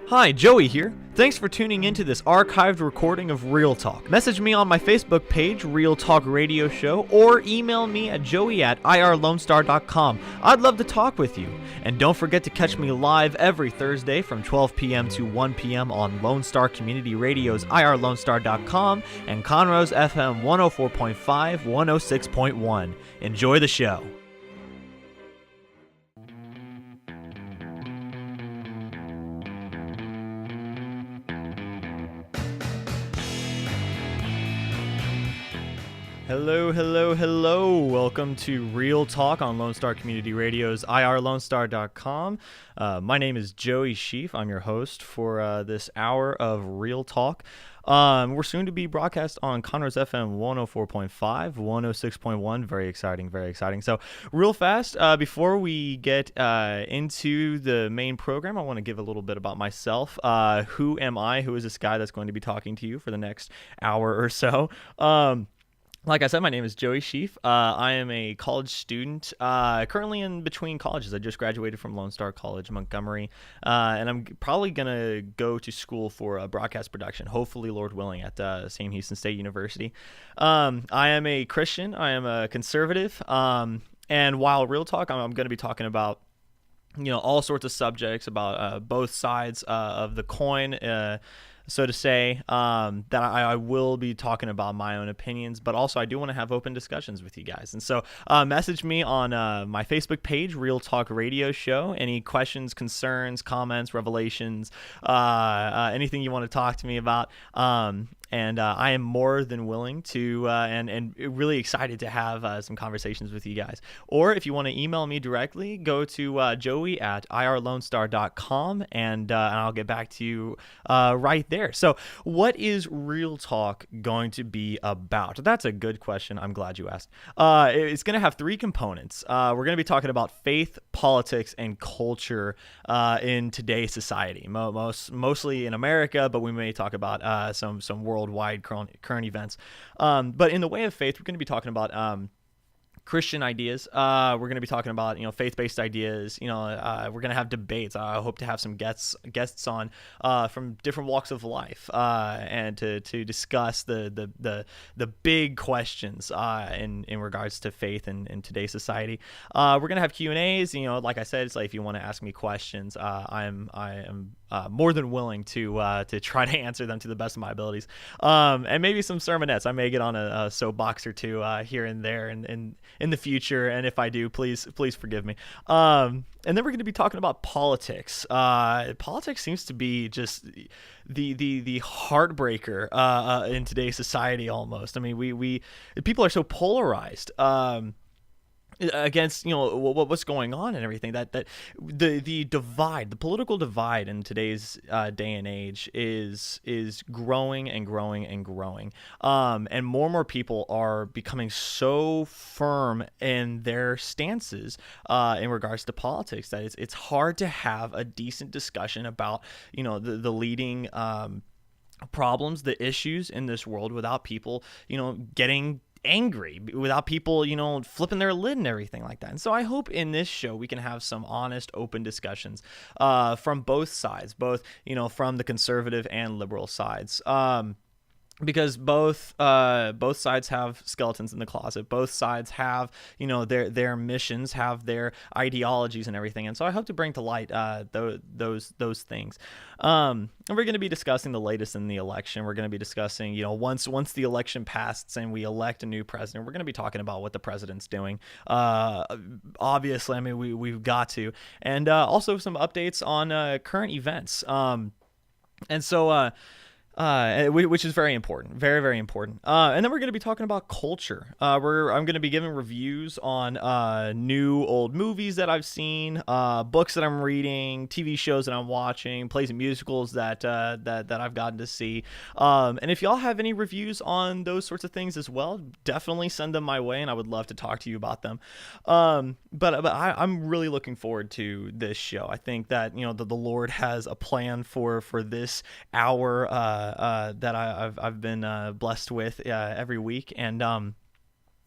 Hi, Joey here. Thanks for tuning into this archived recording of Real Talk. Message me on my Facebook page, Real Talk Radio Show, or email me at joey@irlonestar.com. I'd love to talk with you. And don't forget to catch me live every Thursday from 12 p.m. to 1 p.m. on Lone Star Community Radio's irlonestar.com and Conroe's FM 104.5, 106.1. Enjoy the show. Hello, hello, hello. Welcome to Real Talk on Lone Star Community Radio's irlonestar.com. My name is Joey Sheaff. I'm your host for this hour of Real Talk. We're soon to be broadcast on Conroe's FM 104.5, 106.1. Very exciting, very exciting. So real fast, before we get into the main program, I want to give a little bit about myself. Who am I? Who is this guy that's going to be talking to you for the next hour or so? Like I said, my name is Joey Sheaff. I am a college student, currently in between colleges. I just graduated from Lone Star College, Montgomery, and I'm probably going to go to school for broadcast production, hopefully, Lord willing, at Sam Houston State University. I am a Christian. I am a conservative, and while Real Talk, I'm going to be talking about all sorts of subjects, about both sides of the coin, so to say, that I will be talking about my own opinions, but also I do want to have open discussions with you guys. And so message me on my Facebook page, Real Talk Radio Show. Any questions, concerns, comments, revelations, anything you want to talk to me about. And I am more than willing to and really excited to have some conversations with you guys. Or if you want to email me directly, go to joey@irlonestar.com, and I'll get back to you right there. So what is Real Talk going to be about? That's a good question. I'm glad you asked. It's going to have three components. We're going to be talking about faith, politics, and culture in today's society, mostly in America, but we may talk about some worldwide current events. But in the way of faith, we're going to be talking about Christian ideas. We're going to be talking about faith-based ideas. We're going to have debates. I hope to have some guests on from different walks of life, and to discuss the big questions in regards to faith in today's society. We're going to have Q&As. Like I said, it's like if you want to ask me questions, I am more than willing to try to answer them to the best of my abilities. And maybe some sermonettes. I may get on a soapbox or two here and there in the future, and if I do, please forgive me. And then we're going to be talking about politics. Politics seems to be just the heartbreaker in today's society almost. I mean, we people are so polarized against what's going on and everything, that the divide, the political divide in today's day and age is growing and growing and growing, and more people are becoming so firm in their stances in regards to politics that it's hard to have a decent discussion about the leading problems, the issues in this world without people getting angry, without people flipping their lid and everything like that. And so I hope in this show we can have some honest, open discussions from both sides, both from the conservative and liberal sides, because both sides have skeletons in the closet. Both sides have their missions, have their ideologies and everything. And so I hope to bring to light those things. And we're going to be discussing the latest in the election. We're going to be discussing once the election passes and we elect a new president, we're going to be talking about what the president's doing. Obviously, I mean we've got to, and also some updates on current events. And so. Which is very important, very, very important. And then we're going to be talking about culture. I'm going to be giving reviews on new, old movies that I've seen, books that I'm reading, TV shows that I'm watching, plays and musicals that I've gotten to see. And if y'all have any reviews on those sorts of things as well, definitely send them my way, and I would love to talk to you about them. But I'm really looking forward to this show. I think that the Lord has a plan for this hour that I've been blessed with every week, and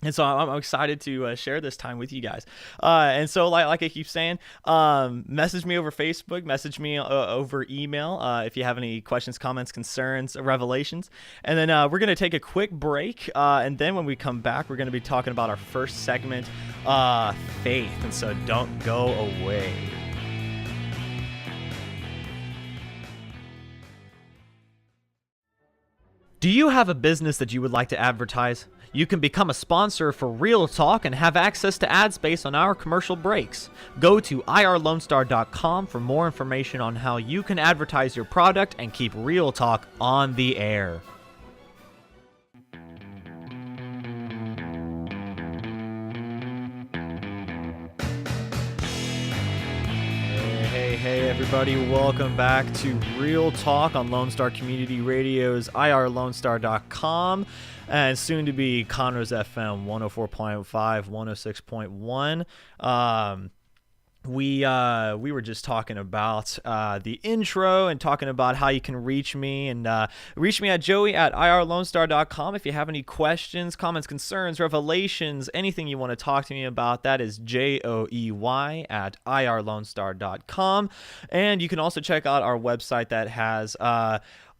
And so I'm excited to share this time with you guys. And so, like I keep saying, message me over Facebook, message me over email if you have any questions, comments, concerns, revelations. And then we're going to take a quick break. And then when we come back, we're going to be talking about our first segment, faith. And so don't go away. Do you have a business that you would like to advertise? You can become a sponsor for Real Talk and have access to ad space on our commercial breaks. Go to irlonestar.com for more information on how you can advertise your product and keep Real Talk on the air. Hey everybody, welcome back to Real Talk on Lone Star Community Radio's irlonestar.com and soon to be Conroe's FM 104.5, 106.1. We were just talking about the intro and talking about how you can reach me, and reach me at joey@irlonestar.com if you have any questions, comments, concerns, revelations, anything you want to talk to me about. That is joey@irlonestar.com. And you can also check out our website that has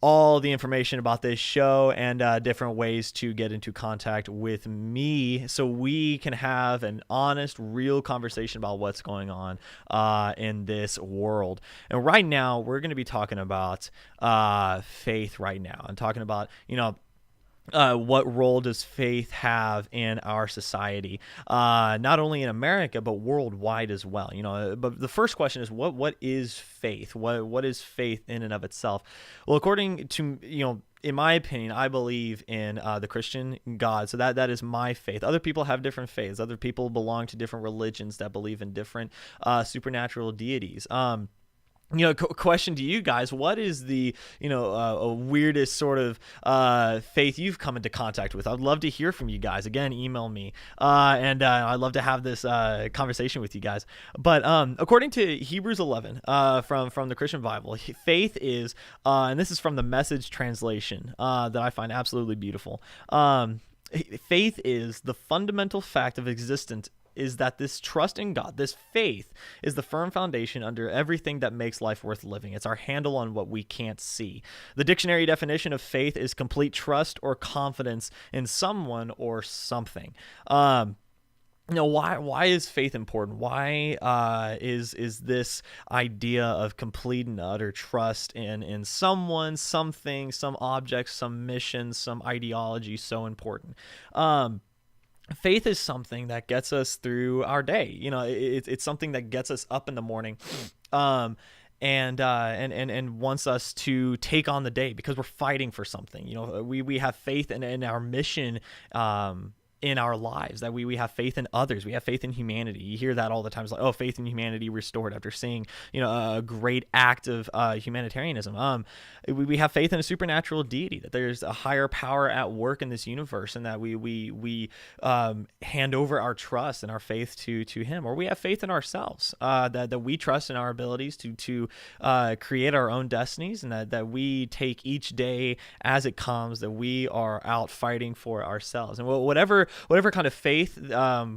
all the information about this show and different ways to get into contact with me so we can have an honest, real conversation about what's going on in this world. And right now, we're going to be talking about faith right now and talking about, what role does faith have in our society, not only in America, but worldwide as well? But the first question is, what is faith? What is faith in and of itself? Well, according to, in my opinion, I believe in the Christian God. So that is my faith. Other people have different faiths. Other people belong to different religions that believe in different supernatural deities. Question to you guys: what is the weirdest sort of faith you've come into contact with? I'd love to hear from you guys. Again, email me, and I'd love to have this conversation with you guys. But according to Hebrews 11, from the Christian Bible, faith is, and this is from the Message translation that I find absolutely beautiful. Faith is the fundamental fact of existence. Is that this trust in God, this faith, is the firm foundation under everything that makes life worth living. It's our handle on what we can't see. The dictionary definition of faith is complete trust or confidence in someone or something. Why is faith important? Why is this idea of complete and utter trust in someone, something, some object, some mission, some ideology so important? Faith is something that gets us through our day. It's something that gets us up in the morning, and wants us to take on the day because we're fighting for something. We have faith in our mission, in our lives, that we have faith in others. We have faith in humanity. You hear that all the time. It's like, faith in humanity restored after seeing, a great act of humanitarianism. We have faith in a supernatural deity, that there's a higher power at work in this universe, and that we hand over our trust and our faith to him. Or we have faith in ourselves, that we trust in our abilities to create our own destinies, and that we take each day as it comes, that we are out fighting for ourselves. And whatever kind of faith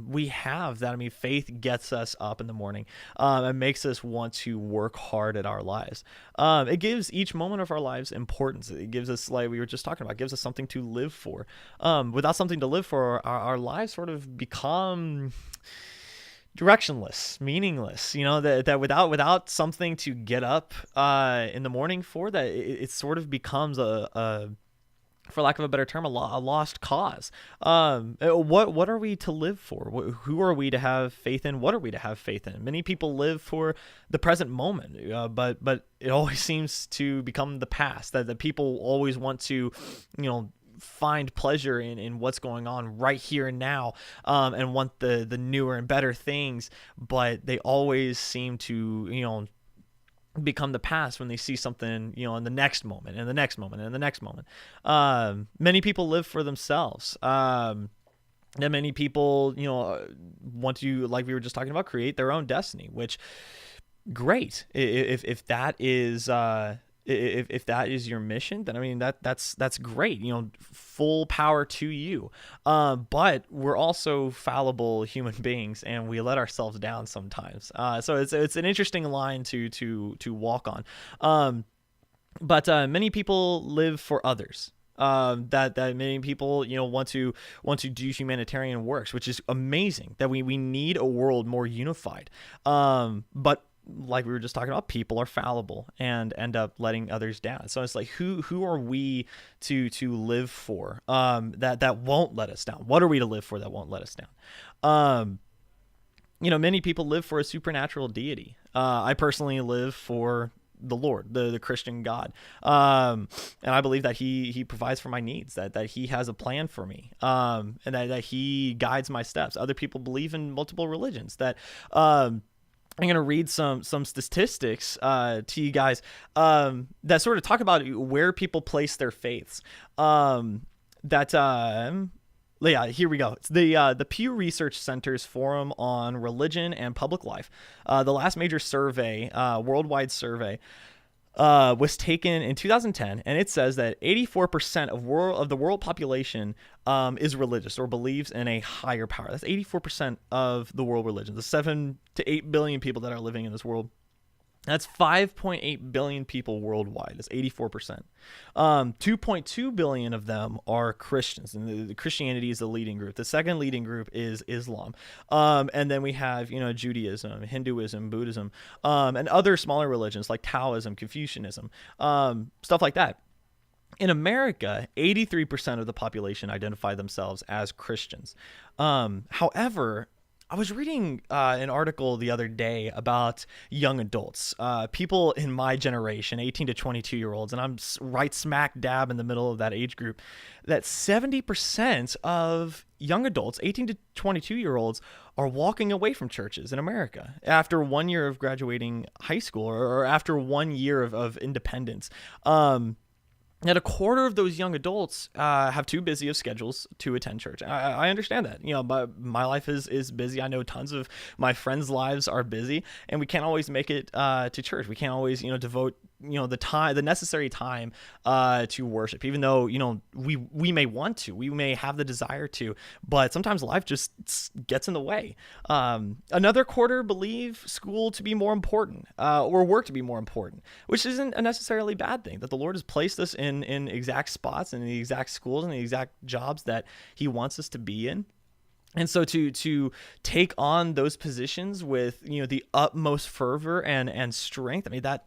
we have, that faith gets us up in the morning and makes us want to work hard at our lives. It gives each moment of our lives importance. It gives us, like we were just talking about, gives us something to live for. Without something to live for, our lives sort of become directionless, meaningless. That without something to get up in the morning for, that it sort of becomes a for lack of a better term, a lost cause. What are we to live for? Who are we to have faith in? What are we to have faith in? Many people live for the present moment, but it always seems to become the past. That the people always want to, find pleasure in what's going on right here and now, and want the newer and better things, but they always seem to, become the past when they see something, in the next moment and the next moment and the next moment. Many people live for themselves. And many people, want to, like we were just talking about, create their own destiny, which great. If that is, if that is your mission, then I mean that's great. Full power to you. But we're also fallible human beings, and we let ourselves down sometimes. So it's an interesting line to walk on. But many people live for others. That many people want to do humanitarian works, which is amazing. That we need a world more unified. But like we were just talking about, people are fallible and end up letting others down. So it's like, who are we to live for? That won't let us down. What are we to live for that won't let us down? Many people live for a supernatural deity. I personally live for the Lord, the Christian God. And I believe that he provides for my needs, that he has a plan for me, and that he guides my steps. Other people believe in multiple religions. That I'm going to read some statistics to you guys that sort of talk about where people place their faiths. Yeah, here we go. It's the Pew Research Center's Forum on Religion and Public Life. The last major survey, worldwide survey, was taken in 2010, and it says that 84% of the world population is religious or believes in a higher power. That's 84% of the world religion. The 7 to 8 billion people that are living in this world. That's 5.8 billion people worldwide. That's 84%. 2.2 billion of them are Christians, and the Christianity is the leading group. The second leading group is Islam, and then we have Judaism, Hinduism, Buddhism, and other smaller religions like Taoism, Confucianism, stuff like that. In America, 83% of the population identify themselves as Christians. However, I was reading an article the other day about young adults, people in my generation, 18 to 22-year-olds, and I'm right smack dab in the middle of that age group, that 70% of young adults, 18 to 22-year-olds, are walking away from churches in America after 1 year of graduating high school or after 1 year of independence. And a quarter of those young adults have too busy of schedules to attend church. I understand that, but my life is busy. I know tons of my friends' lives are busy, and we can't always make it to church. We can't always, devote, the necessary time to worship, even though, we may want to, we may have the desire to, but sometimes life just gets in the way. Another quarter believe school to be more important, or work to be more important, which isn't a necessarily bad thing, that the Lord has placed us in exact spots and the exact schools and the exact jobs that he wants us to be in. And so to take on those positions with, the utmost fervor and strength, I mean, that,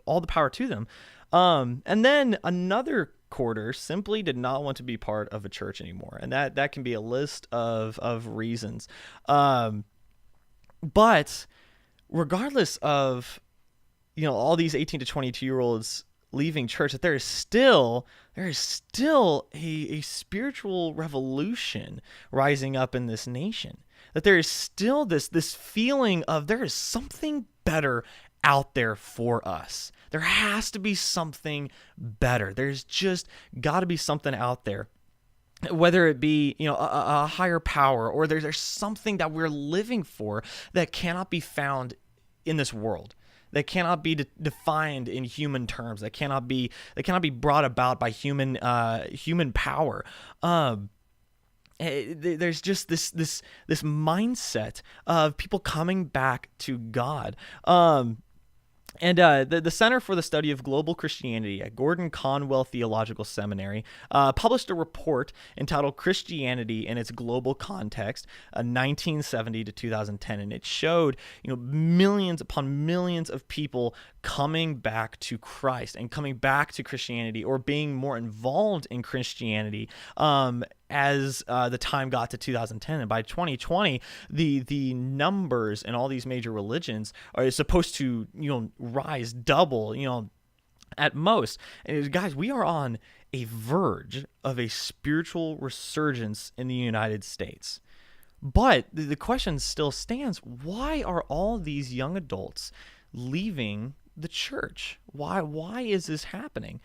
all the power to them. And then another quarter simply did not want to be part of a church anymore. And that can be a list of reasons. But regardless of, all these 18 to 22-year-olds leaving church, that there is still a spiritual revolution rising up in this nation, that there is still this feeling of there is something better out there for us. There has to be something better. There's just got to be something out there, whether it be a higher power, or there's something that we're living for that cannot be found in this world, that cannot be defined in human terms, that cannot be brought about by human power. There's just this mindset of people coming back to God. And the Center for the Study of Global Christianity at Gordon Conwell Theological Seminary published a report entitled Christianity in Its Global Context, 1970 to 2010. And it showed, millions upon millions of people coming back to Christ and coming back to Christianity, or being more involved in Christianity as the time got to 2010. And by 2020, the numbers in all these major religions are supposed to, rise double, at most. And guys, we are on a verge of a spiritual resurgence in the United States. But the question still stands: why are all these young adults leaving the church? Why is this happening?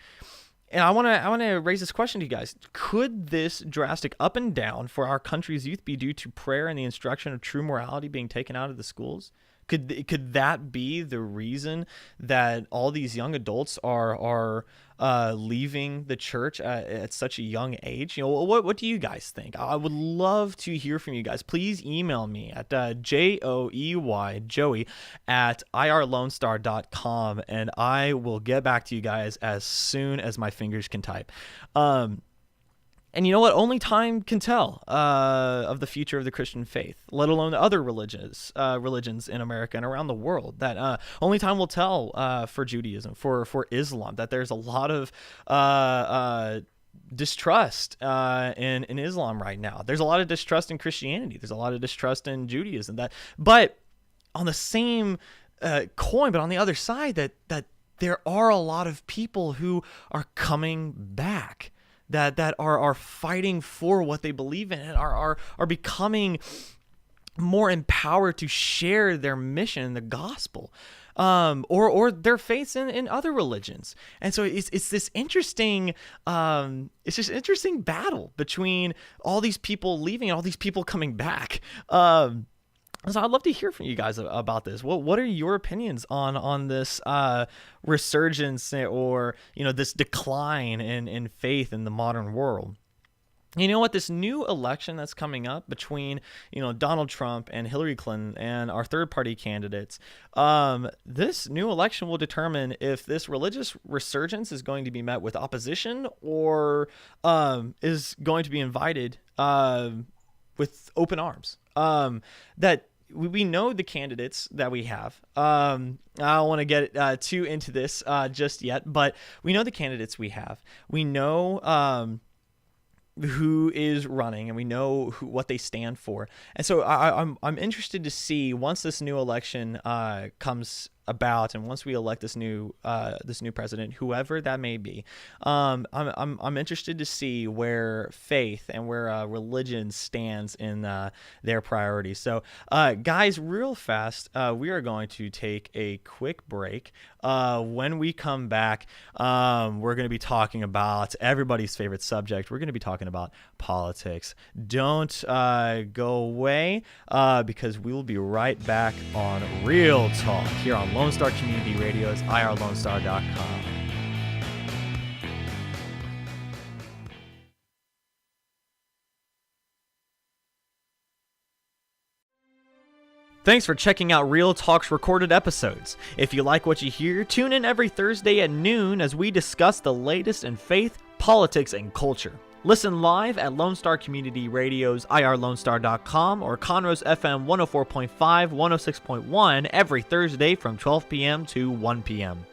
And I want to raise this question to you guys. Could this drastic up and down for our country's youth be due to prayer and the instruction of true morality being taken out of the schools? Could that be the reason that all these young adults are leaving the church at such a young age? What do you guys think? I would love to hear from you guys. Please email me at Joey at irlonestar.com, and I will get back to you guys as soon as my fingers can type. And you know what? Only time can tell of the future of the Christian faith, let alone the other religions in America and around the world. That only time will tell for Judaism, for Islam. That there's a lot of distrust in Islam right now. There's a lot of distrust in Christianity. There's a lot of distrust in Judaism. But on the same coin, but on the other side, that there are a lot of people who are coming back. That are fighting for what they believe in and are becoming more empowered to share their mission, the gospel, or their faith in other religions. And so it's this interesting battle between all these people leaving and all these people coming back. So I'd love to hear from you guys about this. What are your opinions on this resurgence or this decline in faith in the modern world? You know what? This new election that's coming up between Donald Trump and Hillary Clinton and our third-party candidates, this new election will determine if this religious resurgence is going to be met with opposition or is going to be invited with open arms. That we know the candidates that we have. I don't want to get too into this just yet, but we know the candidates we have. We know who is running, and we know what they stand for. And so I'm interested to see, once this new election comes about, and once we elect this new president, whoever that may be, I'm interested to see where faith and where religion stands in their priorities. So, guys, real fast, we are going to take a quick break. When we come back, we're going to be talking about everybody's favorite subject. We're going to be talking about politics. Don't go away, because we will be right back on Real Talk here on Lone Star Community Radio's irlonestar.com. Thanks for checking out Real Talk's recorded episodes. If you like what you hear, tune in every Thursday at noon as we discuss the latest in faith, politics, and culture. Listen live at Lone Star Community Radio's irlonestar.com or Conroe's FM 104.5, 106.1 every Thursday from 12 p.m. to 1 p.m.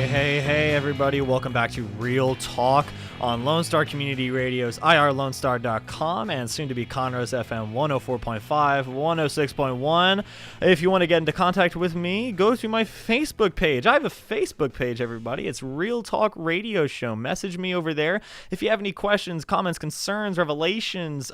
Hey, everybody. Welcome back to Real Talk on Lone Star Community Radio's irlonestar.com and soon to be Conroe's FM 104.5, 106.1. If you want to get into contact with me, go to my Facebook page. I have a Facebook page, everybody. It's Real Talk Radio Show. Message me over there. If you have any questions, comments, concerns, revelations,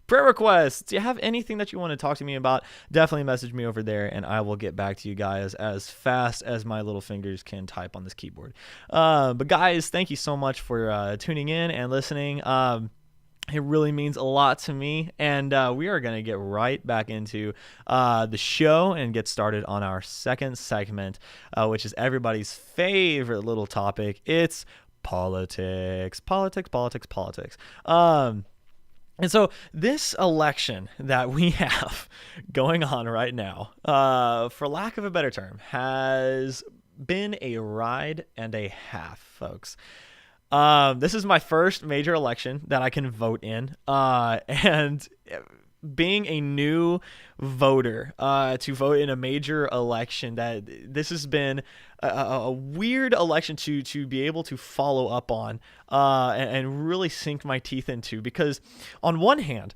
prayer requests, do you have anything that you want to talk to me about, definitely message me over there and I will get back to you guys as fast as my little fingers can type on this keyboard. But guys, thank you so much for tuning in and listening. It really means a lot to me, and we are going to get right back into the show and get started on our second segment, which is everybody's favorite little topic. It's politics. And so this election that we have going on right now, for lack of a better term, has been a ride and a half, folks. This is my first major election that I can vote in, and being a new voter to vote in a major election, that this has been a weird election to be able to follow up on and really sink my teeth into, because on one hand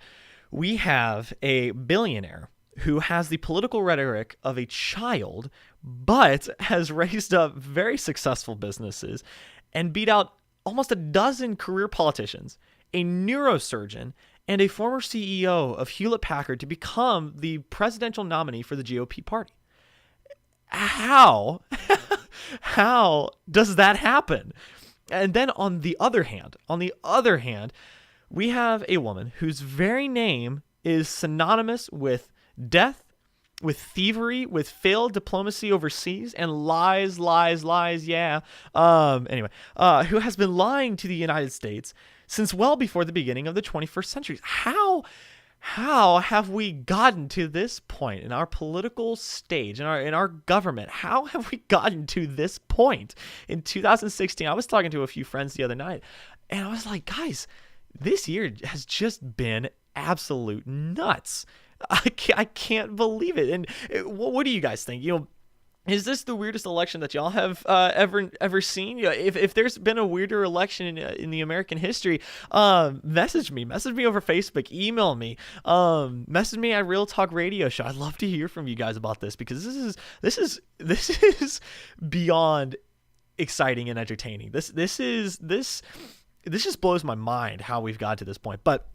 we have a billionaire who has the political rhetoric of a child but has raised up very successful businesses and beat out almost a dozen career politicians, a neurosurgeon, and a former CEO of Hewlett-Packard to become the presidential nominee for the GOP party. How How does that happen? And then on the other hand, we have a woman whose very name is synonymous with death, with thievery, with failed diplomacy overseas, and lies, yeah. Anyway, who has been lying to the United States since well before the beginning of the 21st century. How have we gotten to this point in our political stage, in our government? How have we gotten to this point in 2016? I was talking to a few friends the other night, and I was like, guys, this year has just been absolute nuts. I can't believe it. And what do you guys think? Is this the weirdest election that y'all have ever seen? If there's been a weirder election in the American history, message me over Facebook, email me, message me at Real Talk Radio Show. I'd love to hear from you guys about this, because this is beyond exciting and entertaining. This just blows my mind how we've got to this point. But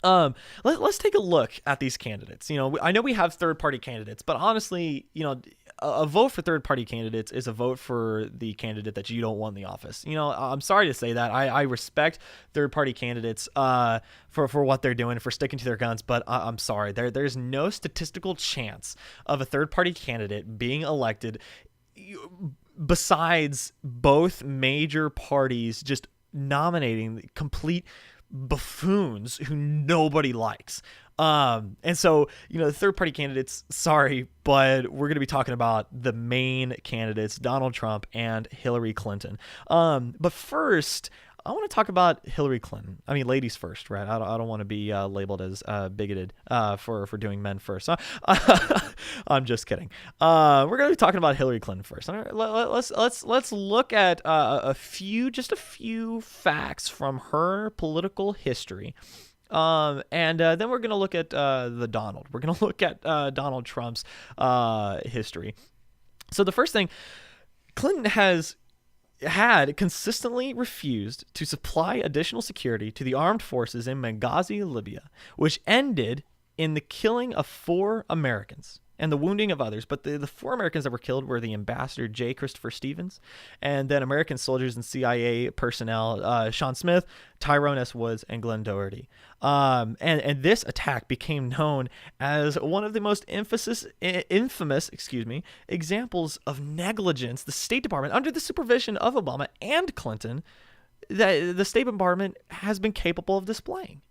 let's take a look at these candidates. I know we have third-party candidates, but honestly, a vote for third-party candidates is a vote for the candidate that you don't want in the office. I'm sorry to say that. I respect third-party candidates for what they're doing, for sticking to their guns, but I'm sorry. There's no statistical chance of a third-party candidate being elected besides both major parties just nominating complete buffoons who nobody likes. And so, the third-party candidates, sorry, but we're going to be talking about the main candidates, Donald Trump and Hillary Clinton. But first, I want to talk about Hillary Clinton. I mean, ladies first, right? I don't want to be labeled as bigoted for doing men first. I'm just kidding. We're going to be talking about Hillary Clinton first. Let's look at a few facts from her political history. And then we're going to look at the Donald. We're going to look at Donald Trump's history. So the first thing, Clinton had consistently refused to supply additional security to the armed forces in Benghazi, Libya, which ended in the killing of 4 Americans and the wounding of others. But the 4 Americans that were killed were the ambassador J. Christopher Stevens, and then American soldiers and CIA personnel Sean Smith, Tyrone S. Woods, and Glenn Doherty. And this attack became known as one of the most infamous examples of negligence the State Department, under the supervision of Obama and Clinton, that the State Department has been capable of displaying.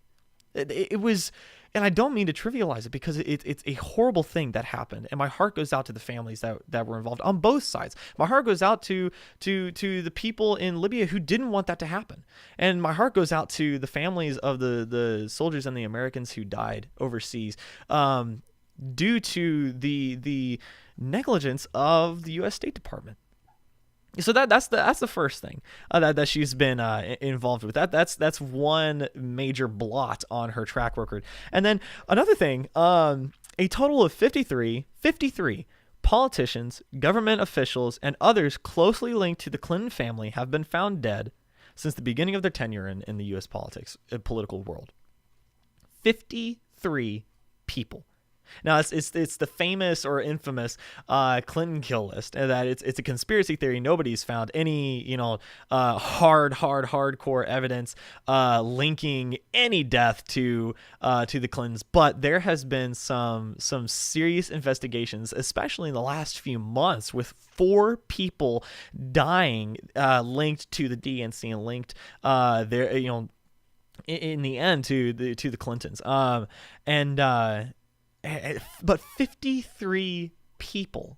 It was, and I don't mean to trivialize it, because it's a horrible thing that happened, and my heart goes out to the families that were involved on both sides. My heart goes out to the people in Libya who didn't want that to happen, and my heart goes out to the families of the soldiers and the Americans who died overseas due to the negligence of the U.S. State Department. So that's the first thing that she's been involved with. That's one major blot on her track record. And then another thing, a total of 53 politicians, government officials, and others closely linked to the Clinton family have been found dead since the beginning of their tenure in the U.S. political world. 53 people. Now it's the famous or infamous Clinton kill list, and that it's a conspiracy theory. Nobody's found any hardcore evidence linking any death to the Clintons, but there has been some serious investigations, especially in the last few months, with 4 people dying linked to the DNC and linked in the end to the Clintons. But 53 people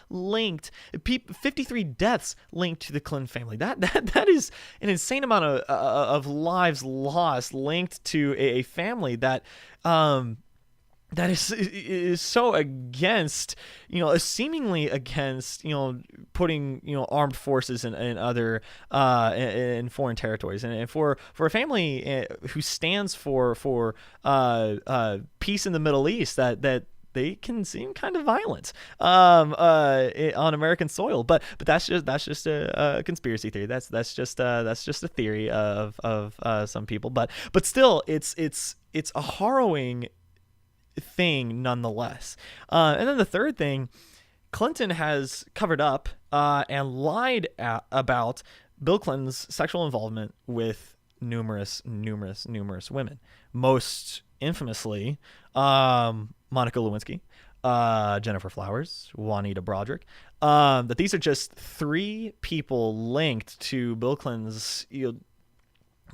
linked, 53 deaths linked to the Clinton family. That is an insane amount of lives lost linked to a family that is so against, seemingly against, putting, armed forces in other in foreign territories, and for a family who stands for peace in the Middle East, that they can seem kind of violent on American soil, but that's just a conspiracy theory. That's just a theory of some people, but still, it's a harrowing thing nonetheless. And then the third thing, Clinton has covered up and lied about Bill Clinton's sexual involvement with numerous women. Most infamously, Monica Lewinsky, Jennifer Flowers, Juanita Broderick. That these are just three people linked to Bill Clinton's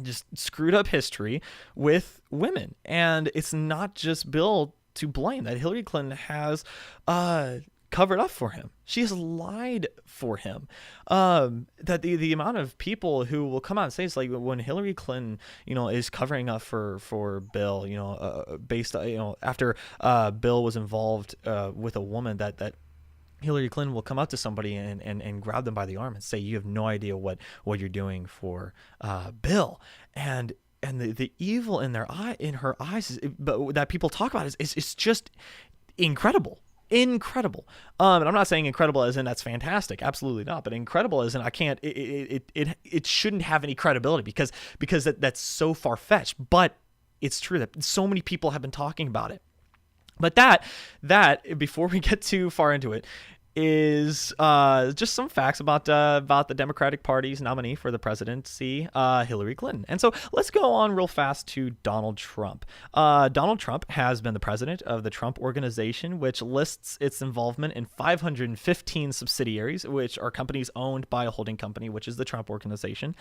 just screwed up history with women. And it's not just Bill to blame, that Hillary Clinton has covered up for him. She has lied for him. That the amount of people who will come out and say it's like when Hillary Clinton, is covering up for Bill, based, after Bill was involved with a woman, that Hillary Clinton will come up to somebody and grab them by the arm and say, you have no idea what you're doing for Bill. And the evil in her eyes but that people talk about is just incredible. And I'm not saying incredible as in that's fantastic, absolutely not, but incredible as in I can't, it shouldn't have any credibility because that's so far-fetched, but it's true that so many people have been talking about it. But that before we get too far into it, is just some facts about the Democratic Party's nominee for the presidency, Hillary Clinton. And so let's go on real fast to Donald Trump. Donald Trump has been the president of the Trump Organization, which lists its involvement in 515 subsidiaries, which are companies owned by a holding company, which is the Trump Organization,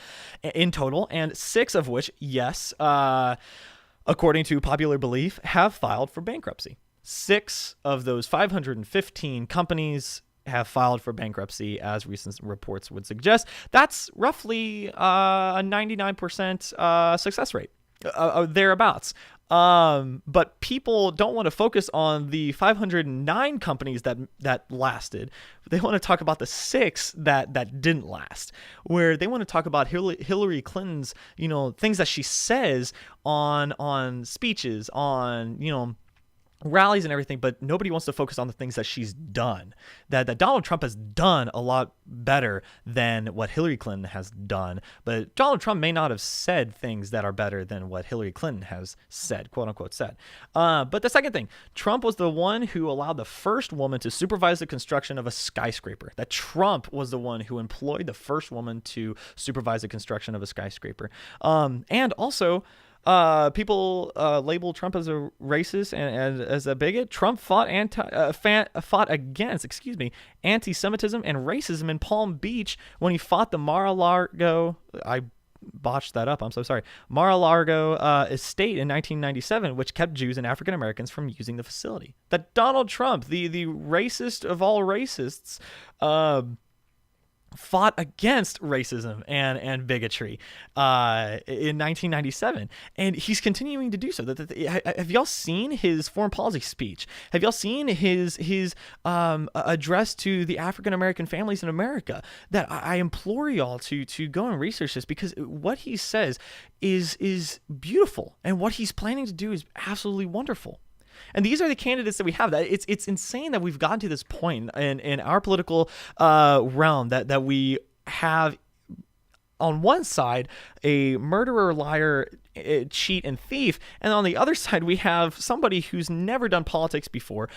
in total, and 6 of which, yes, according to popular belief, have filed for bankruptcy. 6 of those 515 companies have filed for bankruptcy, as recent reports would suggest. That's roughly a 99% success rate, thereabouts. But people don't want to focus on the 509 companies that lasted. They want to talk about the 6 that didn't last, where they want to talk about Hillary Clinton's, things that she says on speeches, on, rallies and everything, but nobody wants to focus on the things that she's done, that Donald Trump has done a lot better than what Hillary Clinton has done. But Donald Trump may not have said things that are better than what Hillary Clinton has said, quote unquote said. But the second thing, Trump was the one who allowed the first woman to supervise the construction of a skyscraper. That Trump was the one who employed the first woman to supervise the construction of a skyscraper. And also, people label Trump as a racist and as a bigot. Trump fought against anti-Semitism and racism in Palm Beach when he fought the Mar-a-Lago. I botched that up. I'm so sorry. Mar-a-Lago estate in 1997, which kept Jews and African Americans from using the facility. That Donald Trump, the racist of all racists, fought against racism and bigotry in 1997, and he's continuing to do so. Have y'all seen his foreign policy speech? Have y'all seen his address to the African American families in America? That I implore y'all to go and research this, because what he says is beautiful, and what he's planning to do is absolutely wonderful. And these are the candidates that we have. That it's insane that we've gotten to this point in our political realm that we have on one side a murderer, liar, cheat, and thief, and on the other side we have somebody who's never done politics before,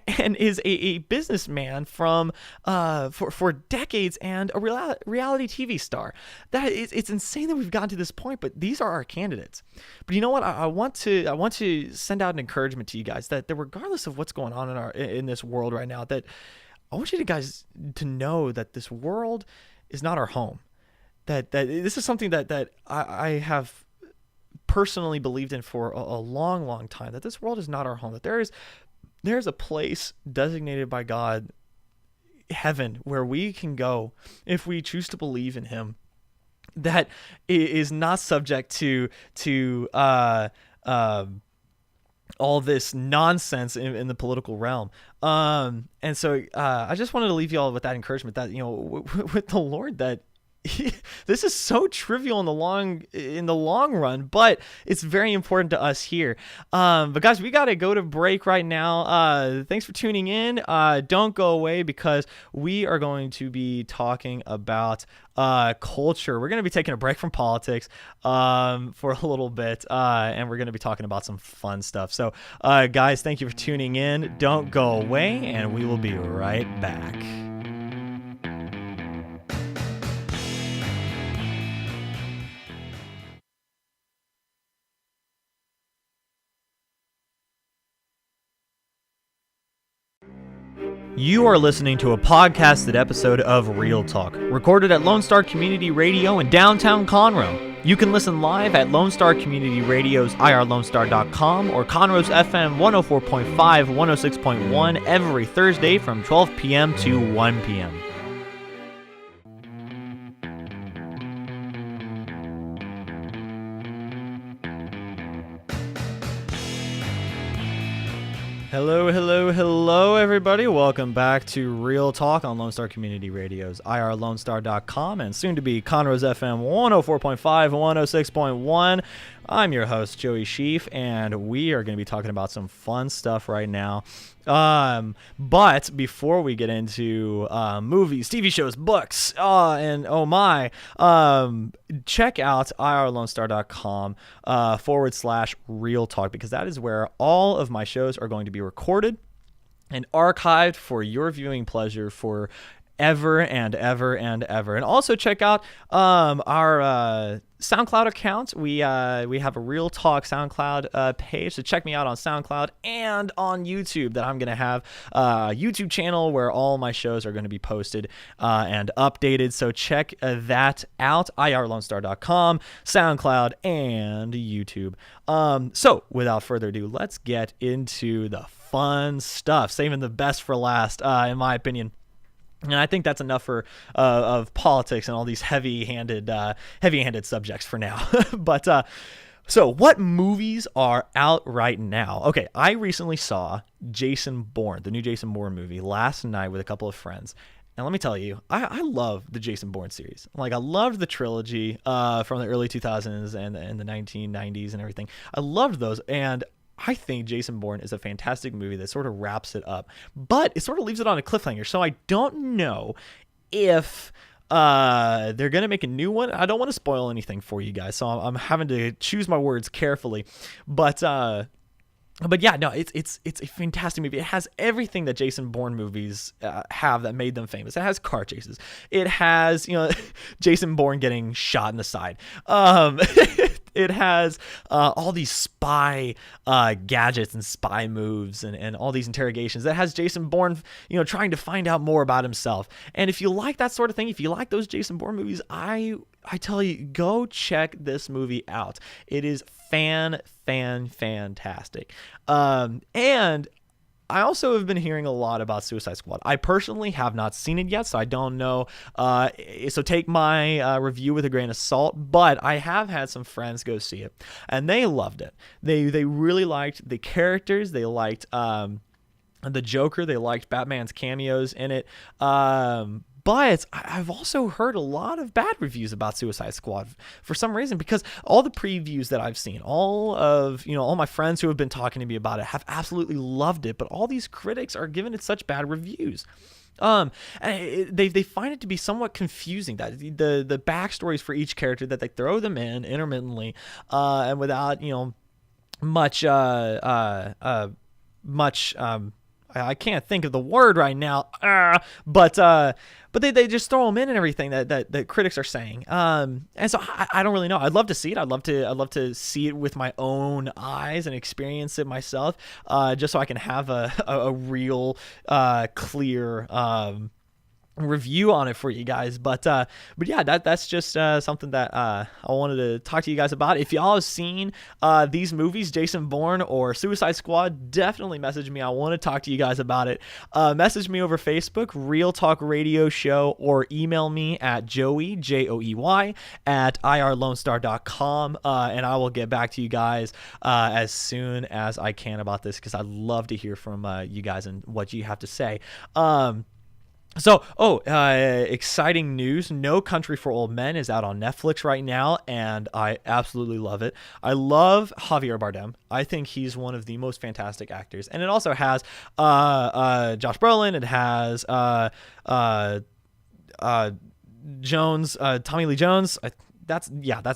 and is a businessman from for decades, and a reality TV star. It's insane that we've gotten to this point, but these are our candidates. But you know what? I want to send out an encouragement to you guys that regardless of what's going on in this world right now, that I want you guys to know that this world is not our home. That this is something that I have personally believed in for a long time, that this world is not our home, that there's a place designated by God, heaven, where we can go if we choose to believe in him, that is not subject to all this nonsense in the political realm. And so I just wanted to leave you all with that encouragement that, with the Lord, that this is so trivial in the long run, but it's very important to us here. But guys, we got to go to break right now. Thanks for tuning in. Don't go away, because we are going to be talking about culture. We're going to be taking a break from politics for a little bit, and we're going to be talking about some fun stuff. So guys, thank you for tuning in. Don't go away, and we will be right back. You are listening to a podcasted episode of Real Talk, recorded at Lone Star Community Radio in downtown Conroe. You can listen live at Lone Star Community Radio's irlonestar.com or Conroe's FM 104.5, 106.1 every Thursday from 12 p.m. to 1 p.m. Hello, everybody. Welcome back to Real Talk on Lone Star Community Radio's irlonestar.com and soon to be Conroe's FM 104.5 and 106.1. I'm your host, Joey Sheaff, and we are going to be talking about some fun stuff right now. But before we get into movies, TV shows, books, and oh my, check out irlonestar.com /Real Talk, because that is where all of my shows are going to be recorded and archived for your viewing pleasure for ever and ever and ever. And also check out our SoundCloud account. We have a Real Talk SoundCloud page, so check me out on SoundCloud and on YouTube. That I'm going to have a YouTube channel where all my shows are going to be posted and updated, so check that out. irlonestar.com, SoundCloud, and YouTube. So without further ado, let's get into the fun stuff, saving the best for last, in my opinion. And I think that's enough for of politics and all these heavy-handed subjects for now. But so what movies are out right now? Okay, I recently saw Jason Bourne, the new Jason Bourne movie, last night with a couple of friends. And let me tell you, I love the Jason Bourne series. Like, I loved the trilogy from the early 2000s and the 1990s and everything. I loved those, and I think Jason Bourne is a fantastic movie that sort of wraps it up, but it sort of leaves it on a cliffhanger. So I don't know if they're going to make a new one. I don't want to spoil anything for you guys, so I'm having to choose my words carefully. But yeah, no, it's a fantastic movie. It has everything that Jason Bourne movies have that made them famous. It has car chases. It has, Jason Bourne getting shot in the side. It has all these spy gadgets and spy moves and all these interrogations. That has Jason Bourne, trying to find out more about himself. And if you like that sort of thing, if you like those Jason Bourne movies, I tell you, go check this movie out. It is fantastic. And I also have been hearing a lot about Suicide Squad. I personally have not seen it yet, so I don't know. So take my review with a grain of salt, but I have had some friends go see it, and they loved it. They really liked the characters. They liked the Joker. They liked Batman's cameos in it. But I've also heard a lot of bad reviews about Suicide Squad for some reason, because all the previews that I've seen, all my friends who have been talking to me about it have absolutely loved it, but all these critics are giving it such bad reviews. And they find it to be somewhat confusing, that the backstories for each character, that they throw them in intermittently, and without much I can't think of the word right now, but they just throw them in and everything that critics are saying. And so I don't really know. I'd love to see it. I'd love to see it with my own eyes and experience it myself, just so I can have a real clear review on it for you guys. But yeah, that's just something that I wanted to talk to you guys about. If y'all have seen these movies, Jason Bourne or Suicide Squad, definitely message me. I want to talk to you guys about it. Message me over Facebook, Real Talk Radio Show, or email me at Joey, Joey, at irlonestar.com, and I will get back to you guys as soon as I can about this, because I'd love to hear from you guys and what you have to say. Exciting news. No Country for Old Men is out on Netflix right now, and I absolutely love it. I love Javier Bardem. I think he's one of the most fantastic actors. And it also has Josh Brolin. It has Jones, Tommy Lee Jones. That's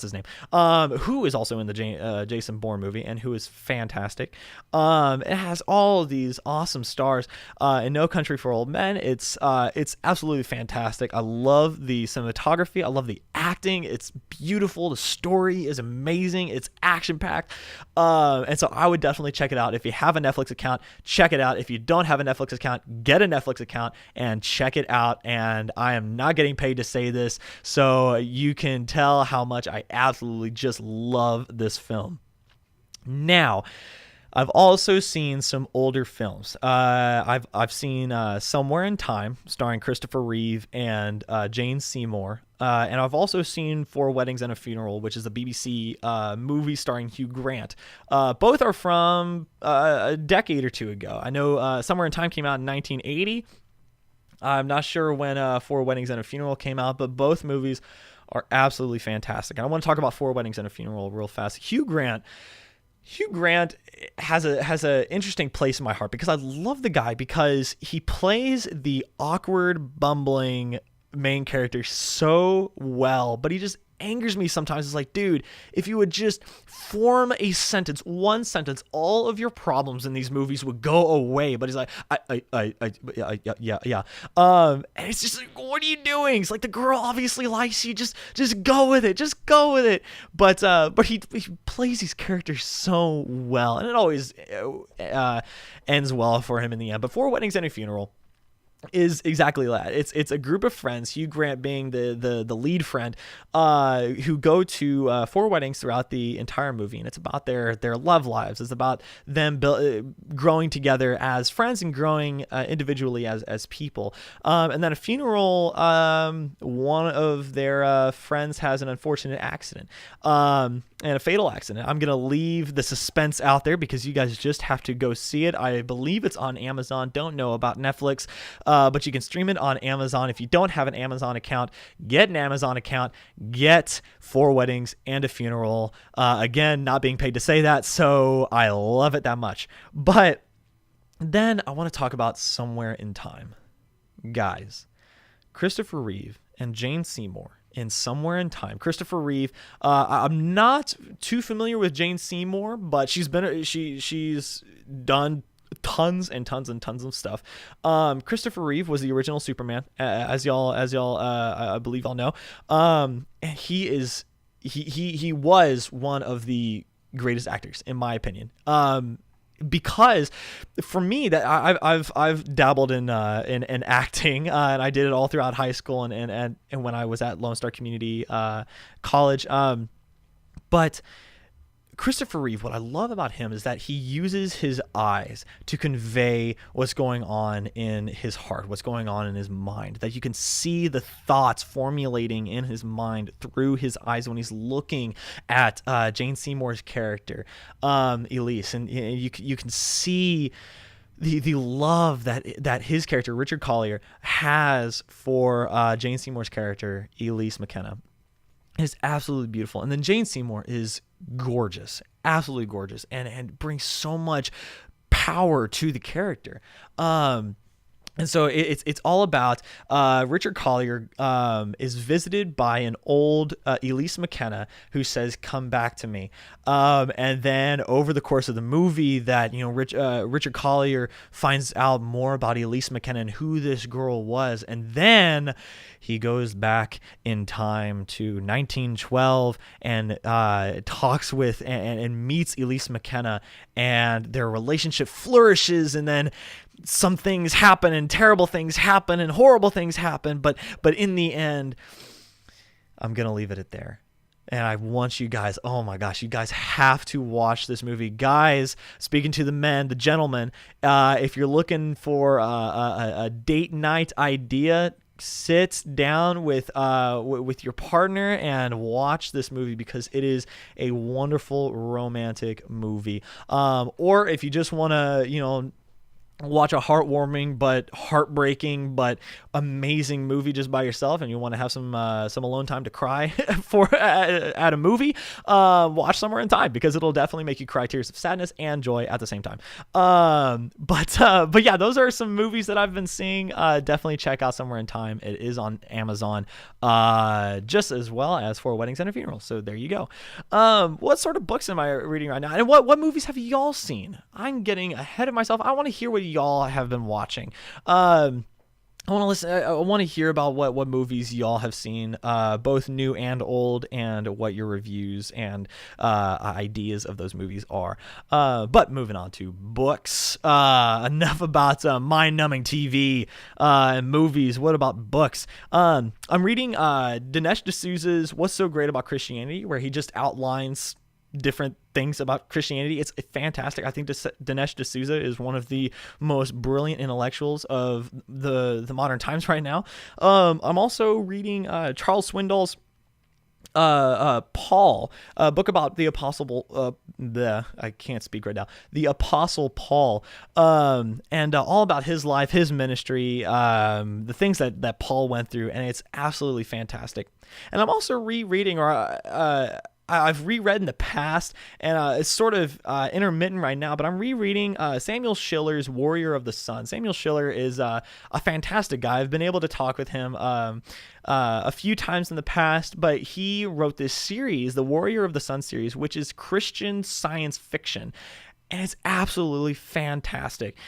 his name. Who is also in the Jason Bourne movie and who is fantastic. It has all of these awesome stars. In No Country for Old Men, it's absolutely fantastic. I love the cinematography. I love the acting. It's beautiful. The story is amazing. It's action packed. And so I would definitely check it out. If you have a Netflix account, check it out. If you don't have a Netflix account, get a Netflix account and check it out. And I am not getting paid to say this, so you can tell how much I absolutely just love this film. Now, I've also seen some older films. I've seen Somewhere in Time, starring Christopher Reeve and Jane Seymour. And I've also seen Four Weddings and a Funeral, which is a BBC movie starring Hugh Grant. Both are from a decade or two ago. I know Somewhere in Time came out in 1980. I'm not sure when Four Weddings and a Funeral came out, but both movies are absolutely fantastic. And I want to talk about Four Weddings and a Funeral real fast. Hugh Grant has a interesting place in my heart because I love the guy because he plays the awkward, bumbling main character so well, but he just angers me sometimes. It's like, dude, if you would just form a sentence, one sentence, all of your problems in these movies would go away. But he's like, yeah. And it's just like, what are you doing? It's like, the girl obviously likes you. Just go with it. Just go with it. But he plays these characters so well, and it always ends well for him in the end. But Four Weddings and a Funeral is exactly that. It's a group of friends, Hugh Grant being the lead friend, who go to four weddings throughout the entire movie, and it's about their love lives. It's about them growing together as friends and growing individually as people. And then a funeral, one of their friends has an unfortunate accident, and a fatal accident. I'm gonna leave the suspense out there because you guys just have to go see it. I believe it's on Amazon. Don't know about Netflix. But you can stream it on Amazon. If you don't have an Amazon account, get an Amazon account. Get Four Weddings and a Funeral. Again, not being paid to say that, so I love it that much. But then I want to talk about Somewhere in Time. Guys, Christopher Reeve and Jane Seymour in Somewhere in Time. Christopher Reeve, I'm not too familiar with Jane Seymour, but she's done tons and tons and tons of stuff. Christopher Reeve was the original Superman, as y'all I believe all know. And he was one of the greatest actors in my opinion. Because for me, that I've dabbled in acting, and I did it all throughout high school and when I was at Lone Star Community College. But Christopher Reeve, what I love about him is that he uses his eyes to convey what's going on in his heart, what's going on in his mind, that you can see the thoughts formulating in his mind through his eyes when he's looking at Jane Seymour's character, Elise. And you can see the love that his character, Richard Collier, has for Jane Seymour's character, Elise McKenna. Is absolutely beautiful. And then Jane Seymour is gorgeous, absolutely gorgeous, and brings so much power to the character. And so it's all about Richard Collier is visited by an old Elise McKenna who says, "Come back to me." And then over the course of the movie, that Richard Collier finds out more about Elise McKenna and who this girl was, and then he goes back in time to 1912 and talks with and meets Elise McKenna, and their relationship flourishes, and then some things happen and terrible things happen and horrible things happen, but in the end, I'm gonna leave it at there. And I want you guys, oh my gosh, you guys have to watch this movie. Guys, speaking to the men, the gentlemen, if you're looking for a date night idea, sit down with your partner and watch this movie, because it is a wonderful romantic movie. Or if you just want to, watch a heartwarming but heartbreaking but amazing movie just by yourself, and you want to have some alone time to cry for at a movie, watch Somewhere in Time, because it'll definitely make you cry tears of sadness and joy at the same time. But yeah, those are some movies that I've been seeing. Definitely check out Somewhere in Time. It is on Amazon, just as well as For Weddings and a Funeral. So there you go. What sort of books am I reading right now, and what movies have y'all seen? I'm getting ahead of myself. I want to hear what y'all have been watching. I want to listen. I want to hear about what movies y'all have seen, both new and old, and what your reviews and ideas of those movies are. But moving on to books. Enough about mind-numbing TV and movies. What about books? I'm reading Dinesh D'Souza's "What's So Great About Christianity," where he just outlines different things about Christianity. It's fantastic. I think Dinesh D'Souza is one of the most brilliant intellectuals of the modern times right now. I'm also reading Charles Swindoll's Paul, a book about the apostle, I can't speak right now, the Apostle Paul, and all about his life, his ministry, the things that Paul went through, and it's absolutely fantastic. And I'm also rereading, I've reread in the past, and it's sort of intermittent right now, but I'm rereading Samuel Schiller's Warrior of the Sun. Samuel Schiller is a fantastic guy. I've been able to talk with him a few times in the past, but he wrote this series, the Warrior of the Sun series, which is Christian science fiction, and it's absolutely fantastic.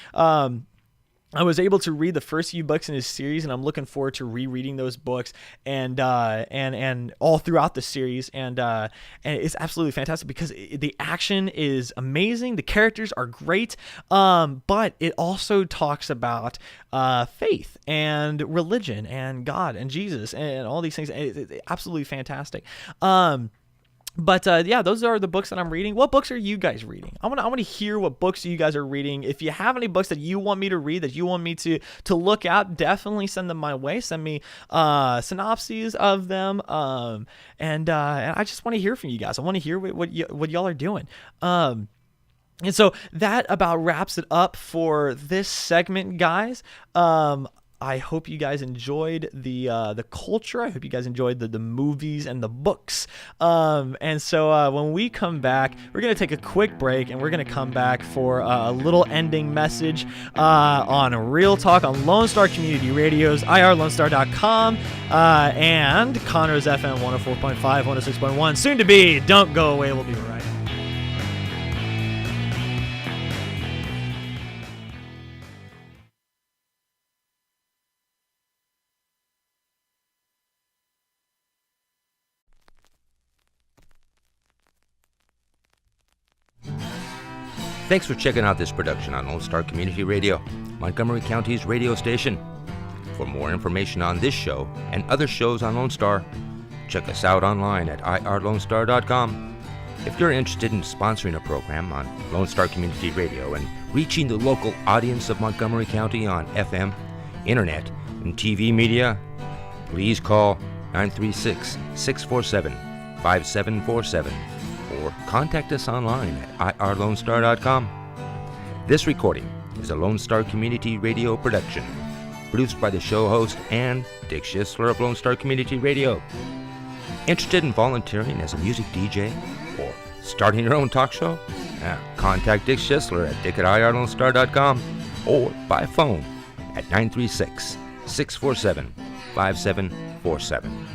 I was able to read the first few books in his series, and I'm looking forward to rereading those books and all throughout the series. And it's absolutely fantastic because the action is amazing, the characters are great, but it also talks about faith and religion and God and Jesus and all these things. It's absolutely fantastic. But yeah, those are the books that I'm reading. What books are you guys reading? I want to hear what books you guys are reading. If you have any books that you want me to read, that you want me to look at, definitely send them my way. Send me synopses of them. And I just want to hear from you guys. I want to hear what y'all are doing. And so that about wraps it up for this segment, guys. I hope you guys enjoyed the culture. I hope you guys enjoyed the movies and the books. And so when we come back, we're going to take a quick break, and we're going to come back for a little ending message on Real Talk on Lone Star Community Radio's irlonestar.com and Conroe's FM 104.5, 106.1. Soon to be. Don't go away. We'll be right back. Thanks for checking out this production on Lone Star Community Radio, Montgomery County's radio station. For more information on this show and other shows on Lone Star, check us out online at irlonestar.com. If you're interested in sponsoring a program on Lone Star Community Radio and reaching the local audience of Montgomery County on FM, internet, and TV media, please call 936-647-5747 or contact us online at irlonestar.com. This recording is a Lone Star Community Radio production, produced by the show host and Dick Schisler of Lone Star Community Radio. Interested in volunteering as a music DJ or starting your own talk show? Contact Dick Schisler at dick@irlonestar.com or by phone at 936-647-5747.